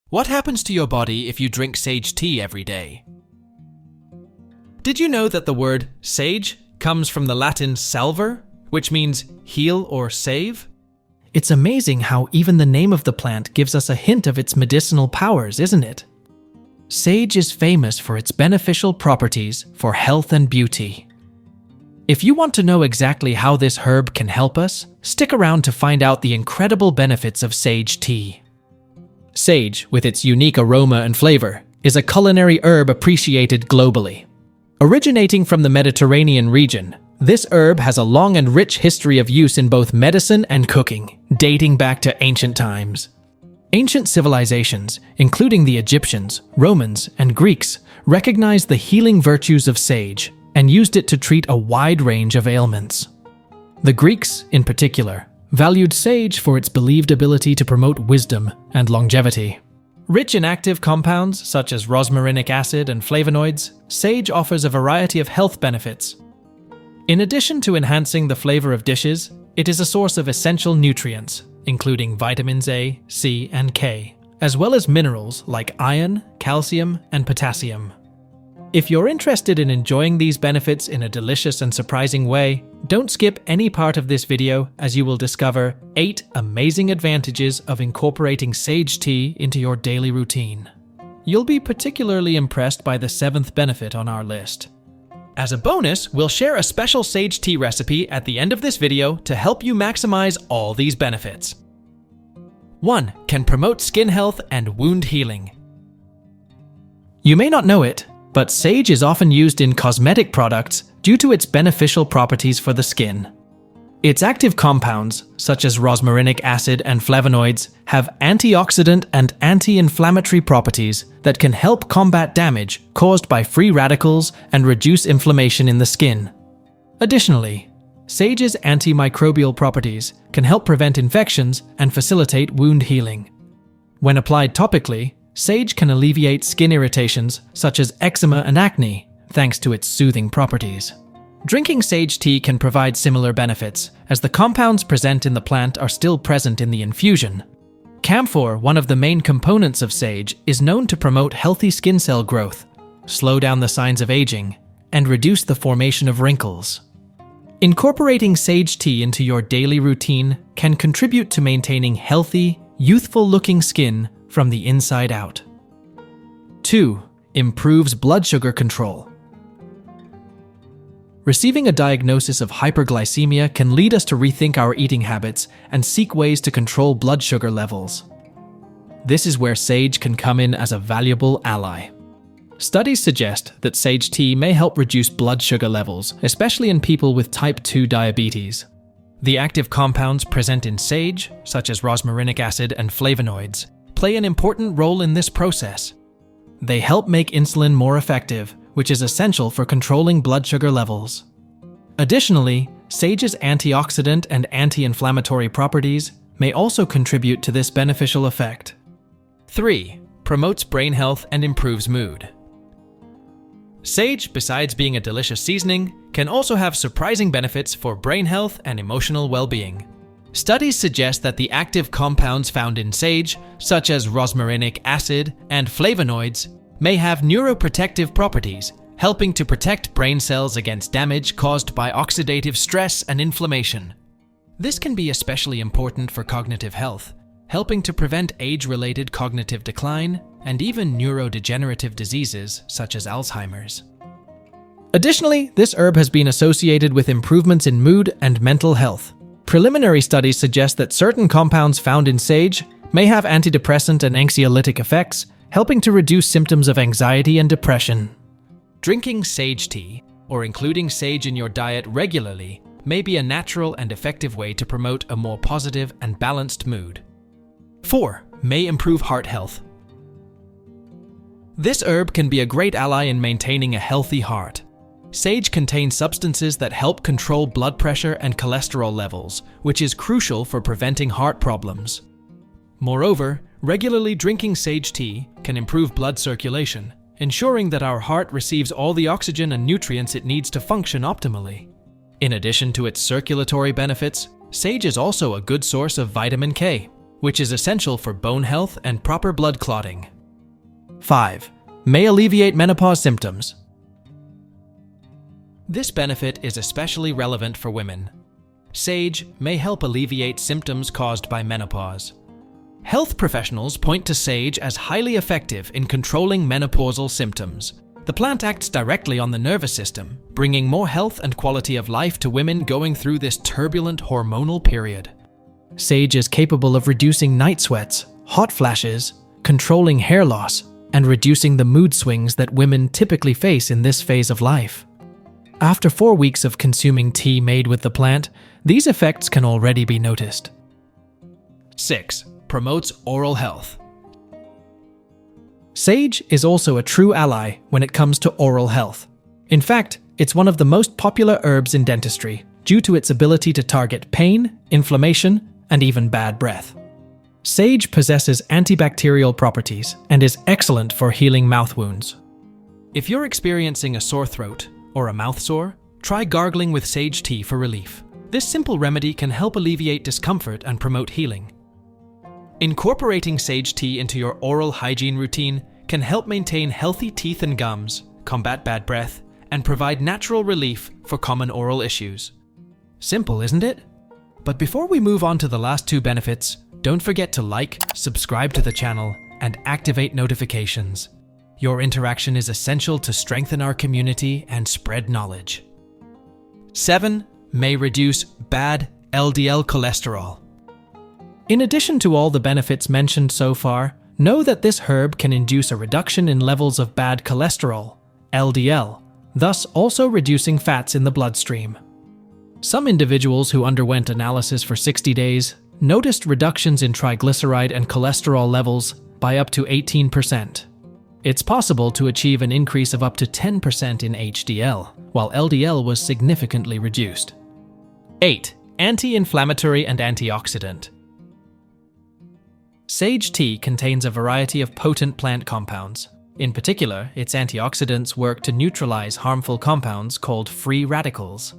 What happens to your body if you drink sage tea every day? Did you know that the word sage comes from the Latin salver, which means heal or save? It's amazing how even the name of the plant gives us a hint of its medicinal powers, isn't it? Sage is famous for its beneficial properties for health and beauty. If you want to know exactly how this herb can help us, stick around to find out the incredible benefits of sage tea. Sage, with its unique aroma and flavor, is a culinary herb appreciated globally. Originating from the Mediterranean region, this herb has a long and rich history of use in both medicine and cooking, dating back to ancient times. Ancient civilizations, including the Egyptians, Romans, and Greeks, recognized the healing virtues of sage and used it to treat a wide range of ailments. The Greeks, in particular, valued sage for its believed ability to promote wisdom and longevity. Rich in active compounds such as rosmarinic acid and flavonoids, sage offers a variety of health benefits. In addition to enhancing the flavor of dishes, it is a source of essential nutrients, including vitamins A, C, and K, as well as minerals like iron, calcium, and potassium. If you're interested in enjoying these benefits in a delicious and surprising way, don't skip any part of this video as you will discover 8 amazing advantages of incorporating sage tea into your daily routine. You'll be particularly impressed by the 7th benefit on our list. As a bonus, we'll share a special sage tea recipe at the end of this video to help you maximize all these benefits. 1. Can promote skin health and wound healing. You may not know it, but sage is often used in cosmetic products due to its beneficial properties for the skin. Its active compounds, such as rosmarinic acid and flavonoids, have antioxidant and anti-inflammatory properties that can help combat damage caused by free radicals and reduce inflammation in the skin. Additionally, sage's antimicrobial properties can help prevent infections and facilitate wound healing. When applied topically, sage can alleviate skin irritations such as eczema and acne, thanks to its soothing properties. Drinking sage tea can provide similar benefits, as the compounds present in the plant are still present in the infusion. Camphor, one of the main components of sage, is known to promote healthy skin cell growth, slow down the signs of aging, and reduce the formation of wrinkles. Incorporating sage tea into your daily routine can contribute to maintaining healthy, youthful-looking skin from the inside out. 2. Improves blood sugar control. Receiving a diagnosis of hyperglycemia can lead us to rethink our eating habits and seek ways to control blood sugar levels. This is where sage can come in as a valuable ally. Studies suggest that sage tea may help reduce blood sugar levels, especially in people with type 2 diabetes. The active compounds present in sage, such as rosmarinic acid and flavonoids, play an important role in this process. They help make insulin more effective, which is essential for controlling blood sugar levels. Additionally, sage's antioxidant and anti-inflammatory properties may also contribute to this beneficial effect. 3. Promotes brain health and improves mood. Sage, besides being a delicious seasoning, can also have surprising benefits for brain health and emotional well-being. Studies suggest that the active compounds found in sage, such as rosmarinic acid and flavonoids, may have neuroprotective properties, helping to protect brain cells against damage caused by oxidative stress and inflammation. This can be especially important for cognitive health, helping to prevent age-related cognitive decline and even neurodegenerative diseases such as Alzheimer's. Additionally, this herb has been associated with improvements in mood and mental health. Preliminary studies suggest that certain compounds found in sage may have antidepressant and anxiolytic effects, helping to reduce symptoms of anxiety and depression. Drinking sage tea, or including sage in your diet regularly, may be a natural and effective way to promote a more positive and balanced mood. 4. May improve heart health. This herb can be a great ally in maintaining a healthy heart. Sage contains substances that help control blood pressure and cholesterol levels, which is crucial for preventing heart problems. Moreover, regularly drinking sage tea can improve blood circulation, ensuring that our heart receives all the oxygen and nutrients it needs to function optimally. In addition to its circulatory benefits, sage is also a good source of vitamin K. which is essential for bone health and proper blood clotting. 5. May alleviate menopause symptoms. This benefit is especially relevant for women. Sage may help alleviate symptoms caused by menopause. Health professionals point to sage as highly effective in controlling menopausal symptoms. The plant acts directly on the nervous system, bringing more health and quality of life to women going through this turbulent hormonal period. Sage is capable of reducing night sweats, hot flashes, controlling hair loss, and reducing the mood swings that women typically face in this phase of life. After 4 weeks of consuming tea made with the plant, these effects can already be noticed. 6. Promotes oral health. Sage is also a true ally when it comes to oral health. In fact, it's one of the most popular herbs in dentistry due to its ability to target pain, inflammation, and even bad breath. Sage possesses antibacterial properties and is excellent for healing mouth wounds. If you're experiencing a sore throat or a mouth sore, try gargling with sage tea for relief. This simple remedy can help alleviate discomfort and promote healing. Incorporating sage tea into your oral hygiene routine can help maintain healthy teeth and gums, combat bad breath, and provide natural relief for common oral issues. Simple, isn't it? But before we move on to the last 2 benefits, don't forget to like, subscribe to the channel, and activate notifications. Your interaction is essential to strengthen our community and spread knowledge. 7. May reduce bad LDL cholesterol. In addition to all the benefits mentioned so far, know that this herb can induce a reduction in levels of bad cholesterol, LDL, thus also reducing fats in the bloodstream. Some individuals who underwent analysis for 60 days noticed reductions in triglyceride and cholesterol levels by up to 18%. It's possible to achieve an increase of up to 10% in HDL, while LDL was significantly reduced. 8. Anti-inflammatory and antioxidant. Sage tea contains a variety of potent plant compounds. In particular, its antioxidants work to neutralize harmful compounds called free radicals.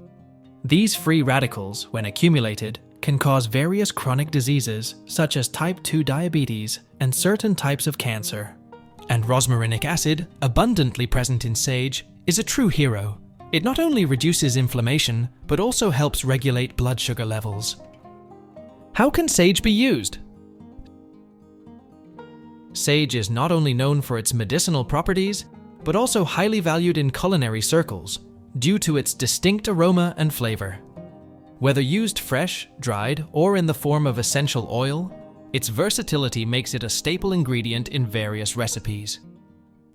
These free radicals, when accumulated, can cause various chronic diseases such as type 2 diabetes and certain types of cancer. And rosmarinic acid, abundantly present in sage, is a true hero. It not only reduces inflammation, but also helps regulate blood sugar levels. How can sage be used? Sage is not only known for its medicinal properties, but also highly valued in culinary circles due to its distinct aroma and flavor. Whether used fresh, dried, or in the form of essential oil, its versatility makes it a staple ingredient in various recipes.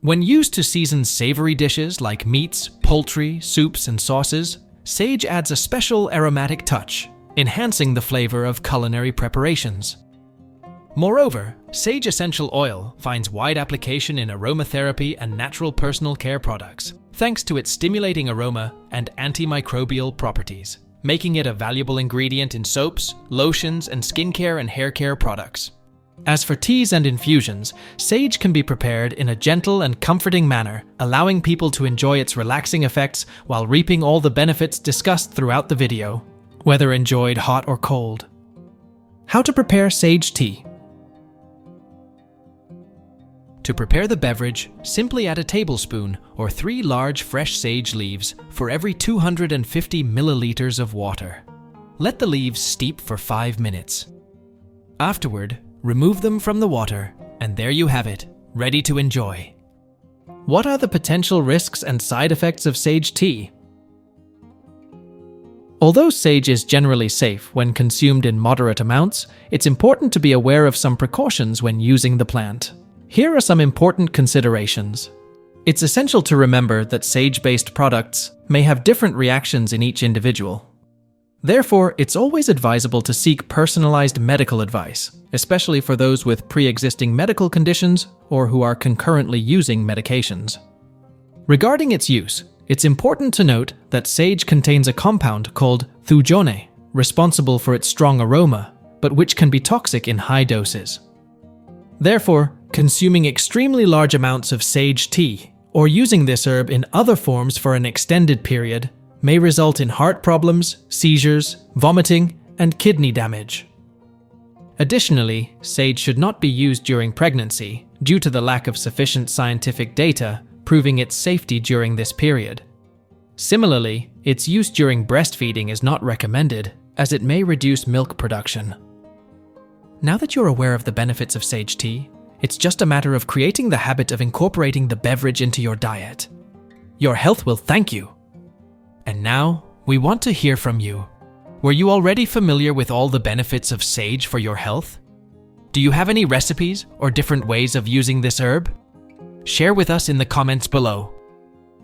When used to season savory dishes like meats, poultry, soups, and sauces, sage adds a special aromatic touch, enhancing the flavor of culinary preparations. Moreover, sage essential oil finds wide application in aromatherapy and natural personal care products, thanks to its stimulating aroma and antimicrobial properties, making it a valuable ingredient in soaps, lotions, and skincare and hair care products. As for teas and infusions, sage can be prepared in a gentle and comforting manner, allowing people to enjoy its relaxing effects while reaping all the benefits discussed throughout the video, whether enjoyed hot or cold. How to prepare sage tea. To prepare the beverage, simply add a tablespoon or 3 large fresh sage leaves for every 250 milliliters of water. Let the leaves steep for 5 minutes. Afterward, remove them from the water, and there you have it, ready to enjoy. What are the potential risks and side effects of sage tea? Although sage is generally safe when consumed in moderate amounts, it's important to be aware of some precautions when using the plant. Here are some important considerations. It's essential to remember that sage-based products may have different reactions in each individual. Therefore, it's always advisable to seek personalized medical advice, especially for those with pre-existing medical conditions or who are concurrently using medications. Regarding its use, it's important to note that sage contains a compound called thujone, responsible for its strong aroma, but which can be toxic in high doses. Therefore, consuming extremely large amounts of sage tea or using this herb in other forms for an extended period may result in heart problems, seizures, vomiting, and kidney damage. Additionally, sage should not be used during pregnancy due to the lack of sufficient scientific data proving its safety during this period. Similarly, its use during breastfeeding is not recommended as it may reduce milk production. Now that you're aware of the benefits of sage tea, it's just a matter of creating the habit of incorporating the beverage into your diet. Your health will thank you. And now, we want to hear from you. Were you already familiar with all the benefits of sage for your health? Do you have any recipes or different ways of using this herb? Share with us in the comments below.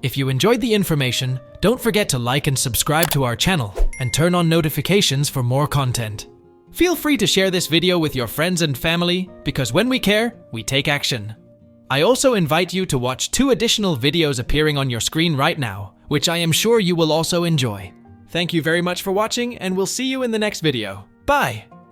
If you enjoyed the information, don't forget to like and subscribe to our channel and turn on notifications for more content. Feel free to share this video with your friends and family because when we care, we take action. I also invite you to watch 2 additional videos appearing on your screen right now, which I am sure you will also enjoy. Thank you very much for watching, and we'll see you in the next video. Bye!